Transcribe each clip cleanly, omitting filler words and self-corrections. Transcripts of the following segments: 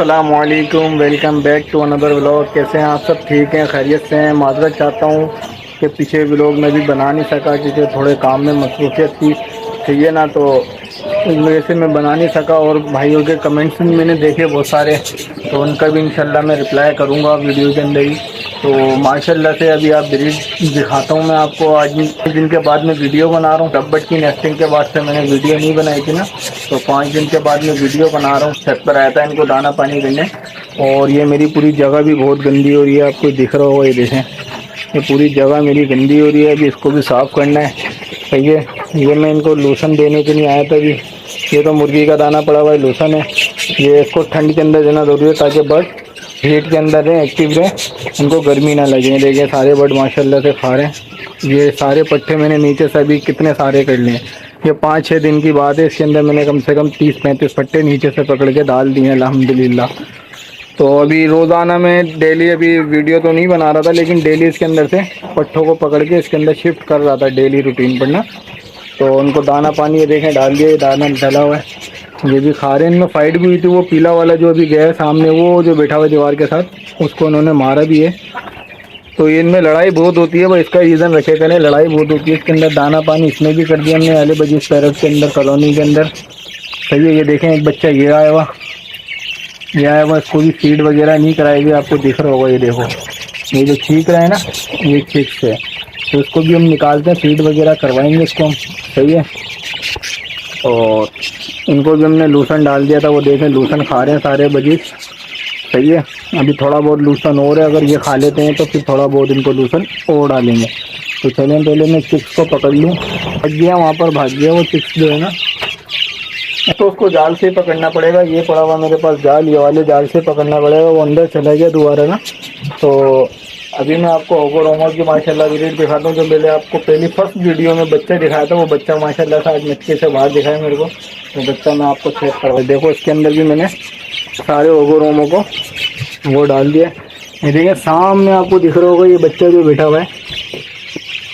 अस्सलामुअलैकुम, welcome back to another vlog. कैसे हैं आप सब? ठीक हैं, खैरियत से हैं। माजरत चाहता हूँ कि पीछे व्लॉग में भी बना नहीं सका क्योंकि थोड़े काम में मसरूफियत थी, ठीक है ना, तो इस वजह से मैं बना नहीं सका। और भाइयों के कमेंट्स भी मैंने देखे बहुत सारे, तो उनका भी इंशाल्लाह मैं रिप्लाई करूँगा वीडियो के अंदर ही। तो माशाल्लाह से अभी आप ब्रीड दिखाता हूँ मैं आपको। आज दिन के बाद मैं वीडियो बना रहा हूँ। डब्बट की नेस्टिंग के बाद से मैंने वीडियो नहीं बनाई थी ना, तो 5 दिन के बाद मैं वीडियो बना रहा हूँ। छत पर आया था इनको दाना पानी देने। और ये मेरी पूरी जगह भी बहुत गंदी हो रही है, आपको दिख रहा होगा, ये देखें, ये पूरी जगह मेरी गंदी हो रही है। अभी इसको भी साफ़ करना है, सही है। ये मैं इनको लोशन देने के लिए आया था अभी। ये तो मुर्गी का दाना पड़ा हुआ है, लोशन है। ये इसको ठंड के अंदर देना ज़रूरी है ताकि बर्ड हीट के अंदर रहें, एक्टिव रहें, उनको गर्मी ना लगे। देखिए सारे बर्ड माशाल्लाह से खा रहे हैं। ये सारे पट्टे मैंने नीचे से अभी कितने सारे कर लिए। ये 5-6 दिन की बात है, इसके अंदर मैंने कम से कम 30-35 पट्टे नीचे से पकड़ के डाल दिए हैं अल्हम्दुलिल्लाह। तो अभी रोज़ाना मैं डेली, अभी वीडियो तो नहीं बना रहा था, लेकिन डेली इसके अंदर से पट्टों को पकड़ के इसके अंदर शिफ्ट कर रहा था डेली रूटीन पर ना। तो उनको दाना पानी ये देखें डाल दिया, दाना डला हुआ है, ये भी खा रहे हैं। इनमें फाइट भी हुई थी, वो पीला वाला जो अभी गया है सामने, वो जो बैठा हुआ दीवार के साथ, उसको उन्होंने मारा भी है। तो ये इनमें लड़ाई बहुत होती है, वो इसका रीज़न रखे करें, लड़ाई बहुत होती है इसके अंदर। दाना पानी इसमें भी कर दिया हमने आले बजीज पैरट के अंदर, कॉलोनी के अंदर, सही है। ये देखें एक बच्चा ये आया हुआ, ये आया हुआ, इसको भी फीड वगैरह नहीं कराएगी, आपको दिख रहा होगा। ये देखो, ये जो छींक रहा है ना, ये चिक्स है, तो इसको भी हम निकालते हैं, फीड वगैरह करवाएंगे इसको हम, सही है। और इनको भी हमने लूसन डाल दिया था, वो देखें लूसन खा रहे हैं सारे बजीज, सही है। अभी थोड़ा बहुत लूसन और है, अगर ये खा लेते हैं तो फिर थोड़ा बहुत इनको लूसन और डालेंगे। तो चलें, पहले मैं चिक्स को पकड़ लूँ। भाग गया वहाँ पर, भाग गया वो चिक्स जो है ना, तो उसको जाल से पकड़ना पड़ेगा। ये पड़ा हुआ मेरे पास जाल, ये वाले जाल से पकड़ना पड़ेगा, वो अंदर चला गया दोबारा ना। तो अभी मैं आपको ओगोरोमा की माशाल्लाह ब्रीड दिखाता हूँ। जो मैंने आपको पहली फर्स्ट वीडियो में बच्चा दिखाया था, वो बच्चा माशाल्लाह से आज मटके से बाहर दिखाया मेरे को। तो बच्चा मैं आपको चेक करवा, देखो इसके अंदर भी मैंने सारे ओगोरोमो को वो डाल दिया। ये देखिए सामने आपको दिख रहा होगा, ये बच्चा जो बैठा हुआ है,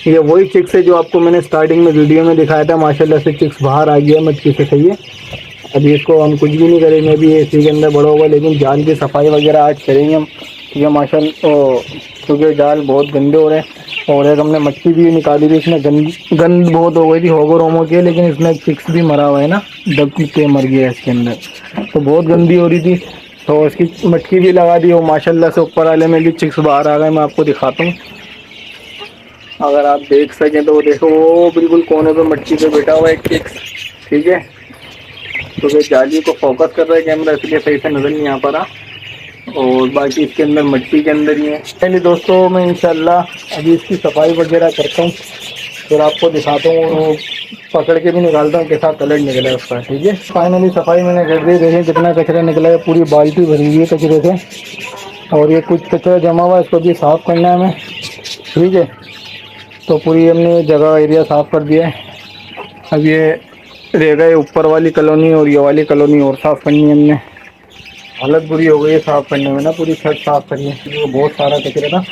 ये वही चिक्स है जो आपको मैंने स्टार्टिंग में वीडियो में दिखाया था। माशाल्लाह से चिक्स बाहर आ गया मटकी से, सही है। अभी इसको हम कुछ भी नहीं करेंगे, अभी ये इसी के अंदर बड़ा होगा, लेकिन जाल की सफाई वगैरह आज करेंगे हम, क्योंकि माशाल्लाह क्योंकि जाल बहुत गंदे हो रहे हैं। और एक हमने मटकी भी निकाली थी, इसमें गंद बहुत हो गई थी होगोरोमो की, लेकिन इसमें एक चिक्स भी मरा हुआ है ना, दब के मर गया इसके अंदर, तो बहुत गंदी हो रही थी। तो इसकी मटकी भी लगा दी, और माशाल्लाह से ऊपर वाले में भी चिक्स बाहर आ गए। मैं आपको दिखाता हूँ, अगर आप देख सकें तो। देखो वो बिल्कुल कोने पे मटकी पे बैठा हुआ है एक चिक्स, ठीक है। तो वे जाली को फोकस कर रहा है कैमरा, इसलिए सही से नज़र नहीं आ पा रहा। और बाकी इसके अंदर मट्टी के अंदर ही है। चलिए दोस्तों, मैं इंशाल्लाह अभी इसकी सफाई वगैरह करता हूँ, फिर आपको दिखाता हूँ। वो पकड़ के भी निकालता हूँ कैसा कलर निकला है उसका, ठीक है। फाइनली सफाई मैंने कर दी। देखें कितना कचरा निकला है, पूरी बाल्टी भरी हुई है कचरे से। और ये कुछ कचरा जमा हुआ है, इसको भी साफ़ करना है हमें, ठीक है। तो पूरी हमने जगह एरिया साफ़ कर दिया है। अब ये रह गए ऊपर वाली कॉलोनी और ये वाली कॉलोनी और साफ़ करनी है हमने। हालत बुरी हो गई है साफ़ करने में ना, पूरी छत साफ़ करनी है क्योंकि बहुत सारा कचरा था।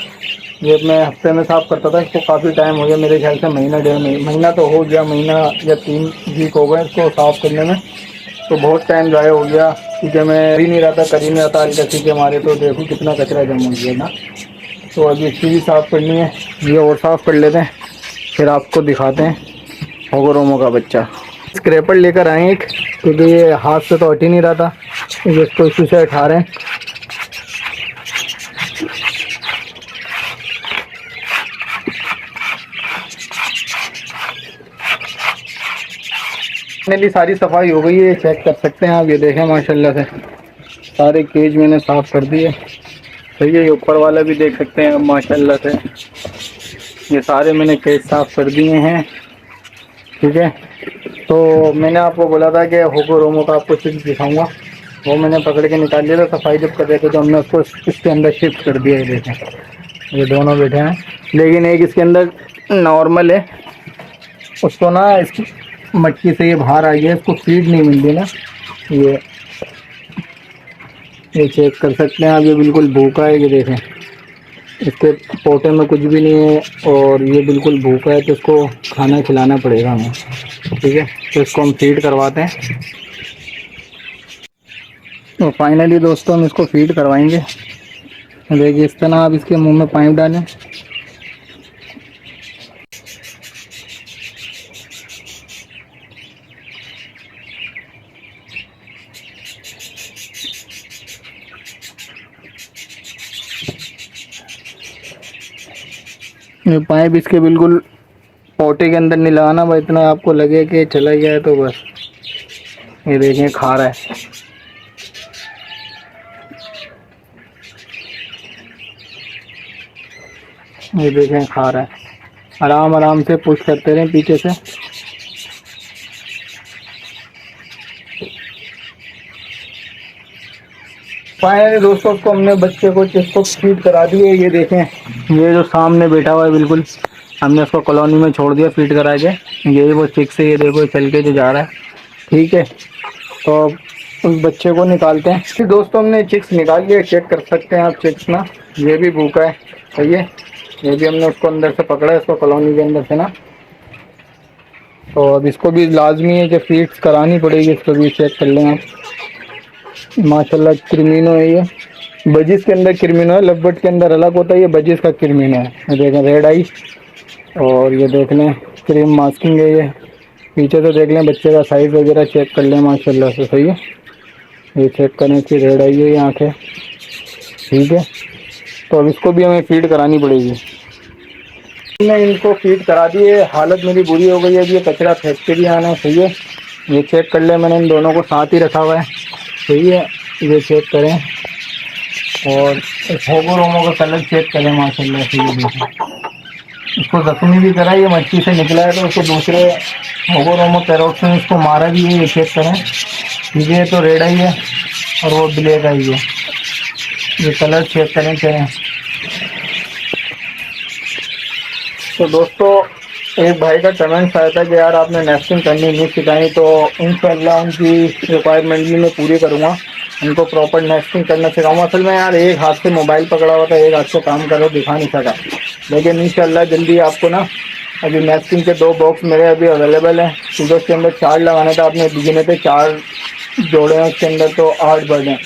ये मैं हफ्ते में साफ़ करता था, इसको काफ़ी टाइम हो गया, मेरे ख्याल से महीना 1.5 महीना तो हो गया, महीना या 3 वीक हो गए इसको साफ़ करने में। तो बहुत टाइम ज़ाया हो गया क्योंकि मैं ही नहीं रहा था, कर ही नहीं रहा था अलकसी के मारे। तो देखो कितना कचरा जम हो गया ना। तो अभी इसकी भी साफ़ करनी है, ये और साफ़ कर लेते हैं, फिर आपको दिखाते हैं ओगोरोमो का बच्चा। स्क्रैपर लेकर आए एक, क्योंकि ये हाथ से तो हट ही नहीं रहा था, इसको इसी से उठा रहे हैं। फाइनली सारी सफाई हो गई है, चेक कर सकते हैं आप। ये देखें माशाल्लाह से सारे केज मैंने साफ़ कर दिए, सही है। ये ऊपर वाला भी देख सकते हैं माशाल्लाह से, ये सारे मैंने केज साफ़ कर दिए हैं, ठीक है। तो मैंने आपको बोला था कि ओगोरोमो का आपको चिक्स दिखाऊंगा, वो मैंने पकड़ के निकाल लिया था। सफाई जब कर रहे थे तो हमने उसको इसके अंदर शिफ्ट कर दिया है। देखें ये दोनों बैठे हैं, लेकिन एक इसके अंदर नॉर्मल है, उसको ना इसकी मटकी से ये बाहर आ गया, इसको फीड नहीं मिल रही ना। ये चेक कर सकते हैं आप, ये बिल्कुल भूखा है। ये देखें इसके पोटे में कुछ भी नहीं है और ये बिल्कुल भूखा है, तो इसको खाना खिलाना पड़ेगा हमें, ठीक है। तो इसको हम फीड करवाते हैं। तो फाइनली दोस्तों हम इसको फीड करवाएंगे। देखिए इस तरह आप इसके मुंह में पाइप डालें। ये पाइप इसके बिल्कुल पोटे के अंदर नहीं लगाना, बस इतना आपको लगे कि चला गया है तो बस। ये देखें खा रहा है। ये देखें खा रहा है। आराम आराम से पुश करते रहें पीछे से। फाइनली दोस्तों को हमने बच्चे को चिक्स को फीड करा दी है। ये देखें ये जो सामने बैठा हुआ है बिल्कुल, हमने उसको कॉलोनी में छोड़ दिया फीड करा के। ये वो चिक्स है, ये देखो चल के जो जा रहा है। ठीक है, तो उस बच्चे को निकालते हैं। फिर दोस्तों हमने चिक्स निकाल लिया, चेक कर सकते हैं आप चिक्स ना। ये भी भूखा है, सही है। ये भी हमने उसको अंदर से पकड़ा है, इसको कॉलोनी के अंदर से ना। तो अब इसको भी लाजमी है कि फीड्स करानी पड़ेगी। इसको भी चेक कर लें आप। माशाल्लाह क्रिमिनो है ये। बजिस के अंदर क्रिमिनो है, लवबर्ड के अंदर अलग होता है, ये बजिस का क्रिमिनो है। ये देखें रेड आई, और ये देख लें क्रीम मास्किंग है। ये पीछे तो देख लें, बच्चे का साइज़ वगैरह चेक कर लें, माशाल्लाह से सही है। ये चेक करें कि रेड आई है ये आँखें। ठीक है, तो अब इसको भी हमें फीड करानी पड़ेगी। मैंने इनको फीड करा दी है। हालत मेरी बुरी हो गई है, अभी ये कचरा फेंक के भी आना है, सही है। ये चेक कर लें, मैंने इन दोनों को साथ ही रखा हुआ है, सही है। ये चेक करें, और होगो रोमो का कलर चेक करें, माशाल्लाह से। ये देखें इसको जख्मी भी करा, ये मच्छी से निकला है तो उसको दूसरे होगो रोमो पैरोट से इसको मारा भी है। ये चेक करें, ठीक है। तो रेड आई है और वो ब्लैक आई है। ये कलर चेक करें क्या। तो दोस्तों एक भाई का कमेंट आया था कि यार आपने नेस्टिंग करनी नहीं सिखाई, तो इंशाल्लाह उनकी रिक्वायरमेंट भी मैं पूरी करूँगा। उनको प्रॉपर नेस्टिंग करना सिखाऊंगा। असल में यार एक हाथ से मोबाइल पकड़ा हुआ था, एक हाथ से काम कर रहा, दिखा नहीं सका। लेकिन इंशाल्लाह जल्दी आपको ना, अभी नेस्टिंग के 2 बॉक्स मेरे अभी अवेलेबल हैं। क्योंकि उसके अंदर 4 लगाने था, आपने गिने थे 4 जोड़े हैं उसके अंदर, तो 8 बर्ड हैं।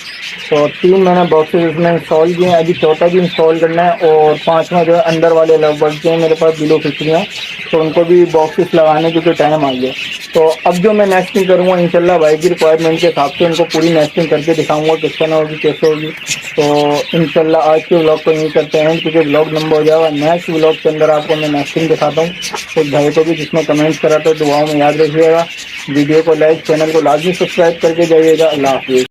तो 3 मैंने बॉक्सेस इसमें इंस्टॉल किए हैं, अभी चौथा भी इंस्टॉल करना है। और 5वां जो है अंदर वाले लव बर्ड के हैं मेरे पास, बिलो फिक्रियाँ, तो उनको भी बॉक्सेस लगाने की तो टाइम आ गया। तो अब जो मैं नेस्टिंग करूँगा इंशाल्लाह भाई की रिक्वायरमेंट के हिसाब से उनको पूरी नेस्टिंग करके दिखाऊंगा किस तरह होगी, कैसे होगी। तो इंशाल्लाह आज के व्लॉग को यहीं करते हैं, क्योंकि व्लॉग लंबा हो जाएगा। नेक्स्ट व्लॉग के अंदर आपको मैं नेस्टिंग दिखाता हूँ। उस भाई को भी जिसने कमेंट करा था दुआओं में याद रखिएगा। वीडियो को लाइक, चैनल को लाजमी सब्सक्राइब करके जाइएगा। अल्लाह हाफिज़।